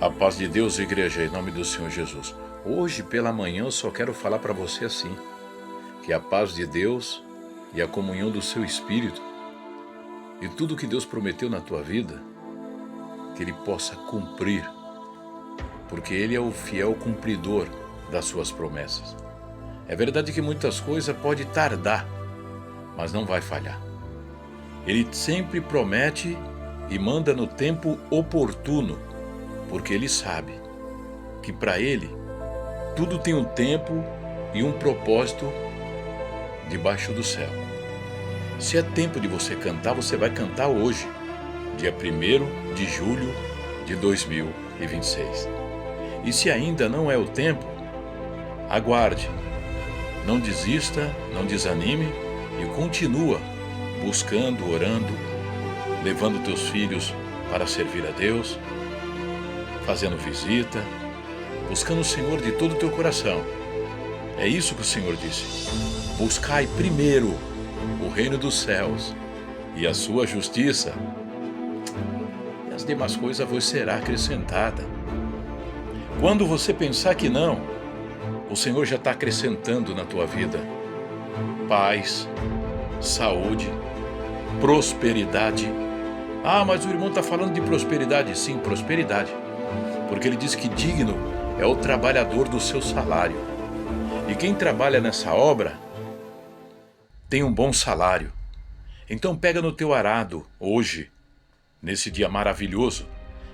A paz de Deus, igreja, em nome do Senhor Jesus. Hoje pela manhã eu só quero falar para você assim, que a paz de Deus e a comunhão do seu Espírito e tudo que Deus prometeu na tua vida, que Ele possa cumprir, porque Ele é o fiel cumpridor das suas promessas. É verdade que muitas coisas podem tardar, mas não vai falhar. Ele sempre promete e manda no tempo oportuno, porque Ele sabe que para Ele tudo tem um tempo e um propósito debaixo do céu. Se é tempo de você cantar, você vai cantar hoje, dia 1º de julho de 2026. E se ainda não é o tempo, aguarde, não desista, não desanime e continua buscando, orando, levando teus filhos para servir a Deus, fazendo visita, buscando o Senhor de todo o teu coração. É isso que o Senhor disse: buscai primeiro o reino dos céus e a sua justiça, e as demais coisas vos será acrescentada. Quando você pensar que não, o Senhor já está acrescentando na tua vida paz, saúde, prosperidade. Ah, mas o irmão está falando de prosperidade. Sim, prosperidade, porque ele diz que digno é o trabalhador do seu salário. E quem trabalha nessa obra tem um bom salário. Então pega no teu arado hoje, nesse dia maravilhoso,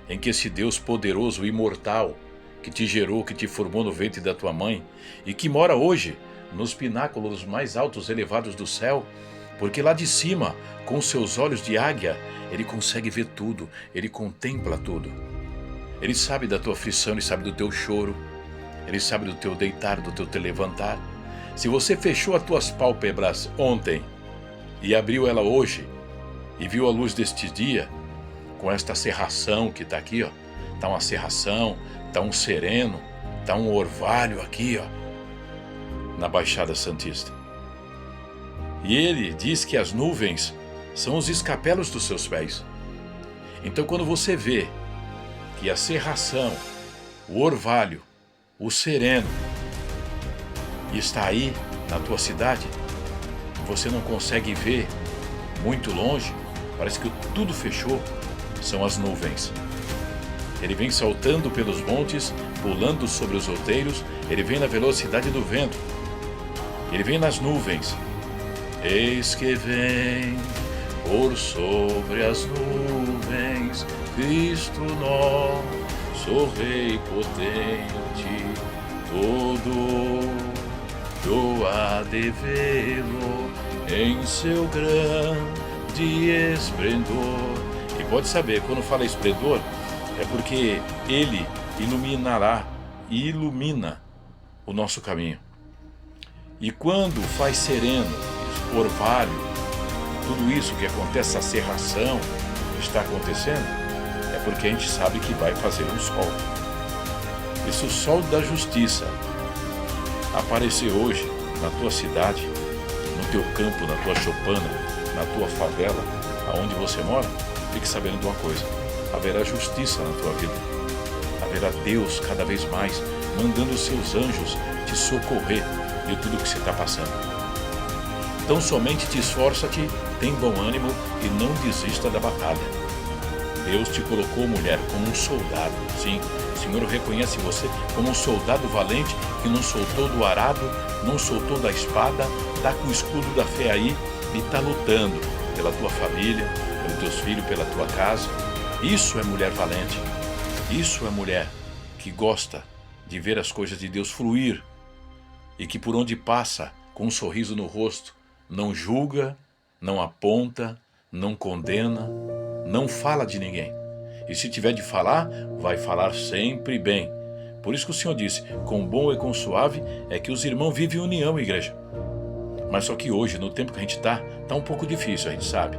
em que esse Deus poderoso, imortal, que te gerou, que te formou no ventre da tua mãe e que mora hoje nos pináculos mais altos elevados do céu, porque lá de cima, com seus olhos de águia, Ele consegue ver tudo, Ele contempla tudo. Ele sabe da tua aflição, Ele sabe do teu choro, Ele sabe do teu deitar, do teu te levantar. Se você fechou as tuas pálpebras ontem e abriu ela hoje e viu a luz deste dia, com esta cerração que está aqui, ó, está uma cerração, está um sereno, está um orvalho aqui, ó, na Baixada Santista. E ele diz que as nuvens são os escapelos dos seus pés. Então quando você vê que a cerração, o orvalho, o sereno está aí na tua cidade, você não consegue ver muito longe, parece que tudo fechou, são as nuvens. Ele vem saltando pelos montes, pulando sobre os outeiros, ele vem na velocidade do vento, ele vem nas nuvens. Eis que vem por sobre as nuvens, Cristo nosso Rei potente, todo eu há de vê-lo em seu grande esplendor. E pode saber, quando fala esplendor, é porque Ele iluminará e ilumina o nosso caminho. E quando faz sereno, orvalho, tudo isso que acontece, essa cerração está acontecendo, é porque a gente sabe que vai fazer um sol. E se o sol da justiça aparecer hoje na tua cidade, no teu campo, na tua choupana, na tua favela, aonde você mora, fique sabendo de uma coisa: haverá justiça na tua vida. Haverá Deus cada vez mais mandando os seus anjos te socorrer de tudo que você está passando. Então somente te esforça-te, tem bom ânimo e não desista da batalha. Deus te colocou, mulher, como um soldado. Sim, o Senhor reconhece você como um soldado valente que não soltou do arado, não soltou da espada, está com o escudo da fé aí e está lutando pela tua família, pelos teus filhos, pela tua casa. Isso é mulher valente. Isso é mulher que gosta de ver as coisas de Deus fluir e que por onde passa, com um sorriso no rosto, não julga, não aponta, não condena, não fala de ninguém. E se tiver de falar, vai falar sempre bem. Por isso que o Senhor disse: com bom e com suave é que os irmãos vivem em união, igreja. Mas só que hoje, no tempo que a gente está um pouco difícil, a gente sabe.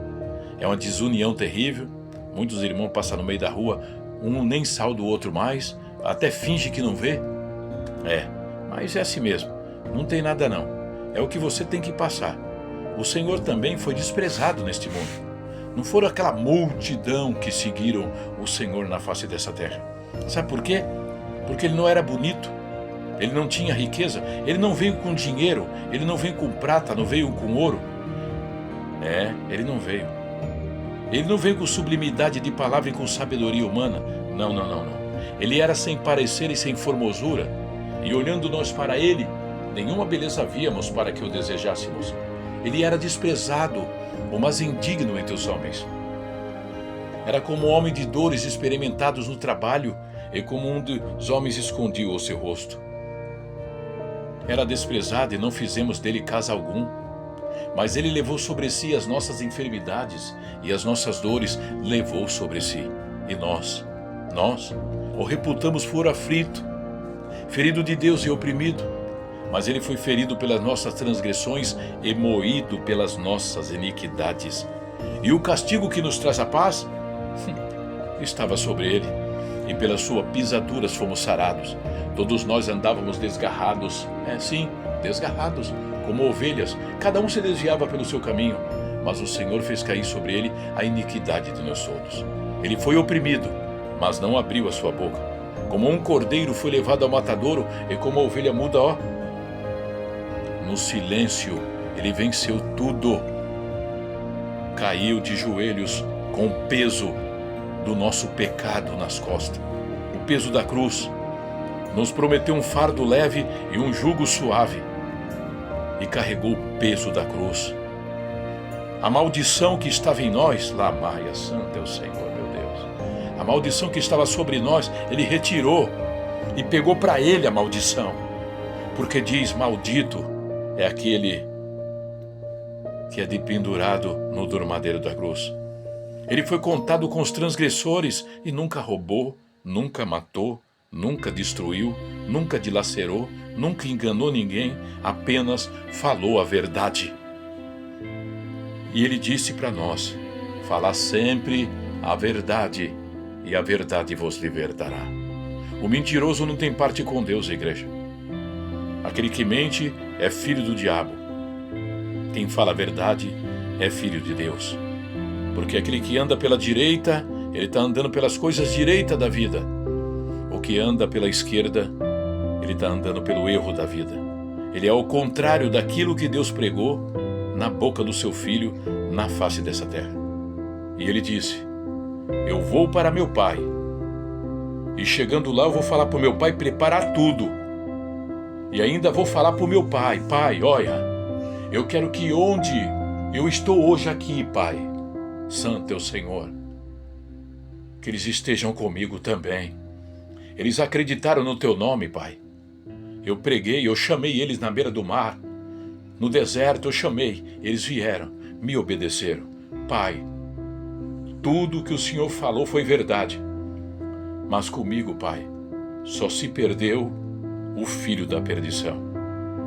É uma desunião terrível. Muitos irmãos passam no meio da rua, um nem salda o outro mais, até finge que não vê. Mas é assim mesmo, não tem nada não. É o que você tem que passar. O Senhor também foi desprezado neste mundo. Não foram aquela multidão que seguiram o Senhor na face dessa terra. Sabe por quê? Porque ele não era bonito, ele não tinha riqueza, ele não veio com dinheiro, ele não veio com prata, não veio com ouro. Ele não veio. Ele não veio com sublimidade de palavra e com sabedoria humana. Não. Ele era sem parecer e sem formosura. E olhando nós para ele, nenhuma beleza víamos para que o desejássemos. Ele era desprezado, o mais indigno entre os homens. Era como um homem de dores experimentados no trabalho, e como um dos homens escondia o seu rosto. Era desprezado e não fizemos dele caso algum. Mas ele levou sobre si as nossas enfermidades e as nossas dores levou sobre si. E nós o reputamos por aflito, ferido de Deus e oprimido. Mas ele foi ferido pelas nossas transgressões e moído pelas nossas iniquidades. E o castigo que nos traz a paz estava sobre ele. E pelas suas pisaduras fomos sarados. Todos nós andávamos desgarrados, desgarrados, como ovelhas. Cada um se desviava pelo seu caminho. Mas o Senhor fez cair sobre ele a iniquidade de nós todos. Ele foi oprimido, mas não abriu a sua boca. Como um cordeiro foi levado ao matadouro, e como a ovelha muda, no silêncio, ele venceu tudo. Caiu de joelhos com o peso do nosso pecado nas costas. O peso da cruz. Nos prometeu um fardo leve e um jugo suave. E carregou o peso da cruz. A maldição que estava em nós, lá Maia Santa é o Senhor, meu Deus. A maldição que estava sobre nós, ele retirou e pegou para ele a maldição. Porque diz, maldito é aquele que é dependurado no dormadeiro da cruz. Ele foi contado com os transgressores e nunca roubou, nunca matou, nunca destruiu, nunca dilacerou, nunca enganou ninguém, apenas falou a verdade. E ele disse para nós, falar sempre a verdade, e a verdade vos libertará. O mentiroso não tem parte com Deus, igreja. Aquele que mente é filho do diabo. Quem fala a verdade é filho de Deus. Porque aquele que anda pela direita, ele está andando pelas coisas direitas da vida. O que anda pela esquerda, ele está andando pelo erro da vida. Ele é ao contrário daquilo que Deus pregou na boca do seu filho na face dessa terra. E ele disse, eu vou para meu pai. E chegando lá eu vou falar para o meu pai preparar tudo. E ainda vou falar para o meu pai, pai, olha, eu quero que onde eu estou hoje aqui, pai, santo é o Senhor, que eles estejam comigo também. Eles acreditaram no teu nome, pai. Eu preguei, eu chamei eles na beira do mar. No deserto eu chamei, eles vieram, me obedeceram. Pai, tudo que o Senhor falou foi verdade. Mas comigo, pai, só se perdeu o filho da perdição,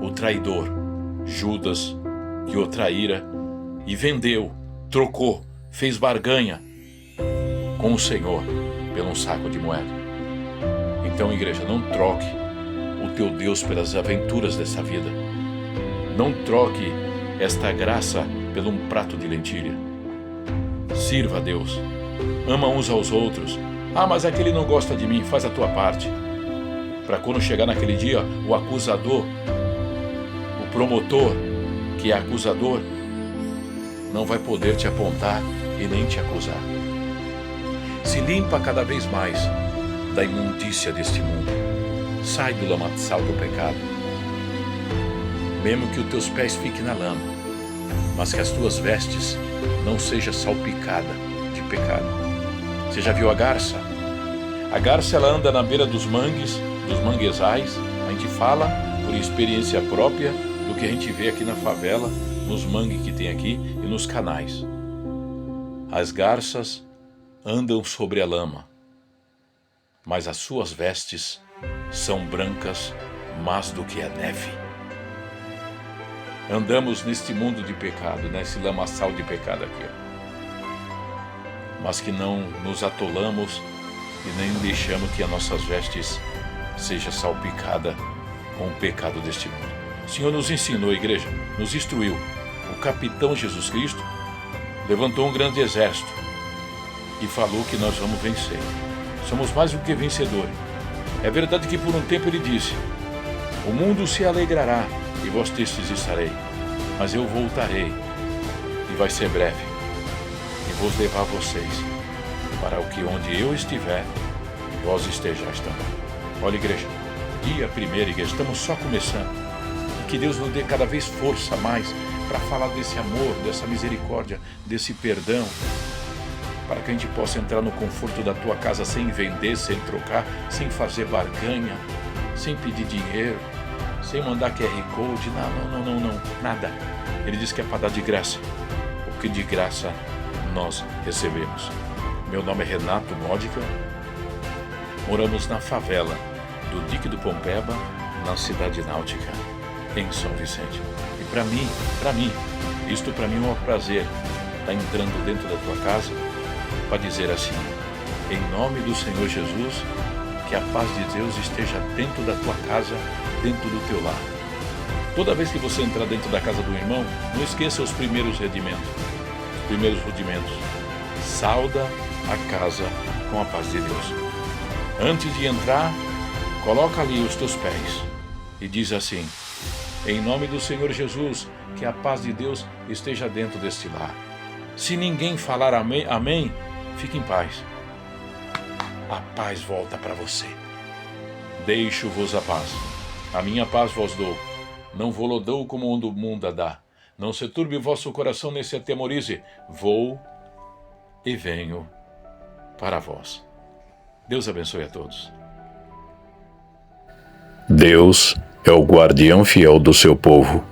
o traidor, Judas, que o traíra e vendeu, trocou, fez barganha com o Senhor pelo um saco de moeda. Então, igreja, não troque o teu Deus pelas aventuras dessa vida. Não troque esta graça por um prato de lentilha. Sirva a Deus. Ama uns aos outros. Ah, mas aquele não gosta de mim. Faz a tua parte. Para quando chegar naquele dia, o acusador, o promotor, que é acusador, não vai poder te apontar e nem te acusar. Se limpa cada vez mais da imundícia deste mundo. Sai do lamaçal do pecado. Mesmo que os teus pés fiquem na lama, mas que as tuas vestes não sejam salpicadas de pecado. Você já viu a garça? A garça, ela anda na beira dos mangues, dos manguezais. A gente fala por experiência própria do que a gente vê aqui na favela, nos mangues que tem aqui e nos canais. As garças andam sobre a lama, mas as suas vestes são brancas mais do que a neve. Andamos neste mundo de pecado, nesse lamaçal de pecado aqui, mas que não nos atolamos e nem deixamos que as nossas vestes seja salpicada com o pecado deste mundo. O Senhor nos ensinou, igreja, nos instruiu. O capitão Jesus Cristo levantou um grande exército e falou que nós vamos vencer. Somos mais do que vencedores. É verdade que por um tempo ele disse: o mundo se alegrará e vós tristes estarei, mas eu voltarei e vai ser breve e vou levar vocês para o que onde eu estiver, vós estejais também. Olha, igreja, dia primeiro, igreja, estamos só começando. E que Deus nos dê cada vez força a mais para falar desse amor, dessa misericórdia, desse perdão, para que a gente possa entrar no conforto da tua casa sem vender, sem trocar, sem fazer barganha, sem pedir dinheiro, sem mandar QR Code, não, nada. Ele diz que é para dar de graça, o que de graça nós recebemos. Meu nome é Renato Módica, moramos na favela do Dique do Pompeba, na cidade náutica, em São Vicente. E para mim, isto para mim é um prazer estar entrando dentro da tua casa para dizer assim: em nome do Senhor Jesus, que a paz de Deus esteja dentro da tua casa, dentro do teu lar. Toda vez que você entrar dentro da casa do irmão, não esqueça os primeiros rudimentos. Sauda a casa com a paz de Deus. Antes de entrar, coloca ali os teus pés e diz assim: em nome do Senhor Jesus, que a paz de Deus esteja dentro deste lar. Se ninguém falar amém, fique em paz. A paz volta para você. Deixo-vos a paz. A minha paz vos dou. Não vou-lo dou como o mundo a dá. Não se turbe o vosso coração, nem se atemorize. Vou e venho para vós. Deus abençoe a todos. Deus é o guardião fiel do seu povo.